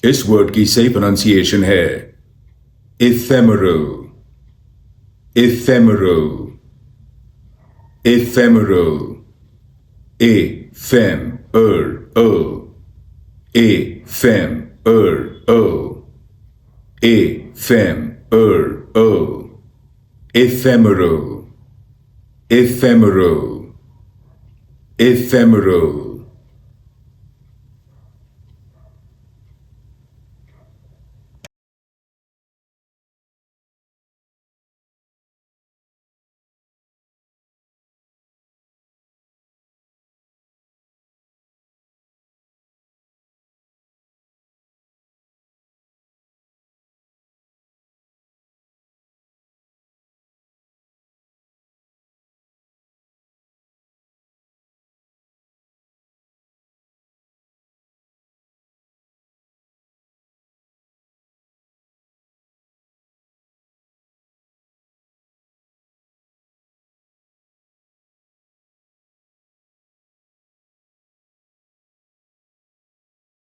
इस वर्ड की सही प्रोनाउंसिएशन है ephemeral, ephemeral, ephemeral, ephemeral, ephemeral, ephemeral, ephemeral, ephemeral, ephemeral.